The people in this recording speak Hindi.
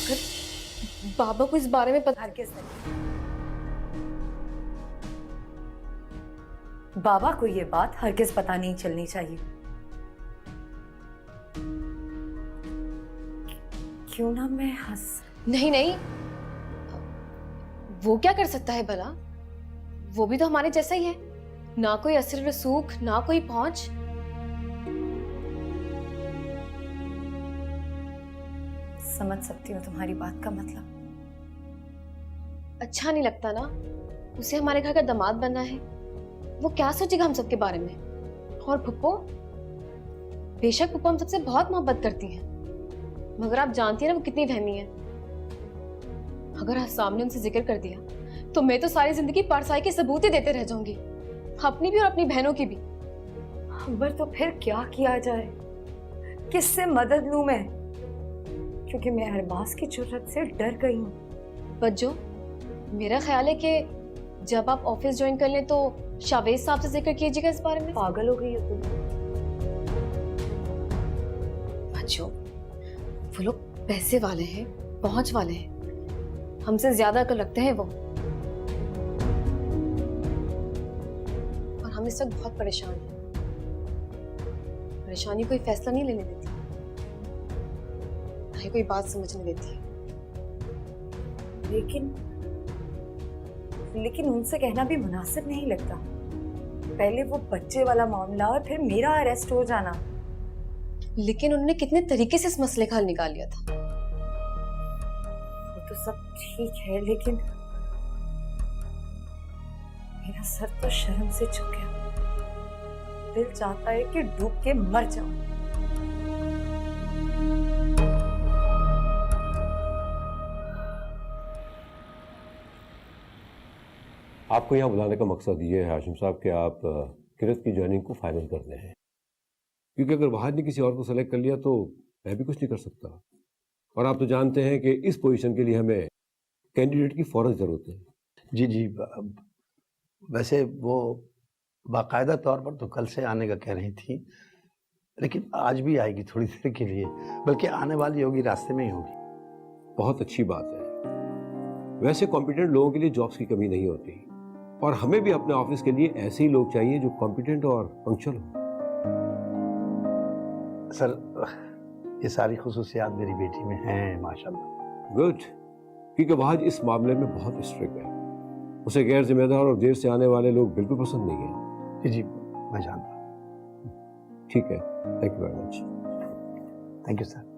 अगर बाबा को इस बारे में पता। हरगिज़ नहीं। बाबा को ये बात हरगिज़ पता नहीं चलनी चाहिए। क्यों ना मैं नहीं नहीं, वो क्या कर सकता है भला? वो भी तो हमारे जैसा ही है, ना कोई असर रसूख, ना कोई पहुंच। समझ सकती हूँ तुम्हारी बात का मतलब। अच्छा नहीं लगता ना, उसे हमारे घर का दामाद बनना है। वो क्या सोचेगा हम सबके बारे में? और फुप्पो, बेशक फुप्पो हम सबसे बहुत मोहब्बत करती हैं, मगर आप जानती हैं ना वो कितनी वहमी है। अगर आज सामने उनसे जिक्र कर दिया तो मैं तो सारी जिंदगी परसाई के सबूत ही देते रह जाऊंगी, अपनी भी और अपनी बहनों की भी। अंबर, तो फिर क्या किया जाए? किससे मदद लूं मैं? क्योंकि मैं अरबाज की जुर्रत से डर गई हूँ। बच्चों, मेरा ख्याल है कि जब आप ऑफिस ज्वाइन कर लें तो शावेज साहब से जिक्र कीजिएगा इस बारे में। पागल हो गई हो तुम? बच्चों, वो लोग पैसे वाले हैं, पहुंच वाले हैं, हमसे ज्यादा अकल रखते हैं वो। और हम इस वक्त बहुत परेशान हैं। परेशानी कोई फैसला नहीं लेने देती, ना ही कोई बात समझने देती है। लेकिन उनसे कहना भी मुनासिब नहीं लगता। पहले वो बच्चे वाला मामला और फिर मेरा अरेस्ट हो जाना। लेकिन उन्होंने कितने तरीके से इस मसले का हल निकाल लिया था। वो तो सब ठीक है, लेकिन मेरा सर तो शर्म से झुक गया। दिल चाहता है कि डूब के मर जाऊं। आपको यहाँ बुलाने का मकसद ये है हाशिम साहब कि आप किरत की ज्वाइनिंग को फाइनल कर दें, क्योंकि अगर वहाद ने किसी और को सेलेक्ट कर लिया तो मैं भी कुछ नहीं कर सकता। और आप तो जानते हैं कि इस पोजीशन के लिए हमें कैंडिडेट की फौरन ज़रूरत है। जी जी, वैसे वो बाकायदा तौर पर तो कल से आने का कह रही थी, लेकिन आज भी आएगी थोड़ी देर के लिए, बल्कि आने वाली होगी, रास्ते में ही होगी। बहुत अच्छी बात है। वैसे कॉम्पिटेंट लोगों के लिए जॉब्स की कमी नहीं होती, और हमें भी अपने ऑफिस के लिए ऐसे ही लोग चाहिए जो कॉम्पिटेंट और पंक्चुअल हो। सर, ये सारी खुसूसियात मेरी बेटी में हैं माशाल्लाह। गुड, क्योंकि वहाद इस मामले में बहुत स्ट्रिक्ट है। उसे गैर जिम्मेदार और देर से आने वाले लोग बिल्कुल पसंद नहीं है। जी जी, मैं जानता हूँ। ठीक है, thank you very much. Thank you sir.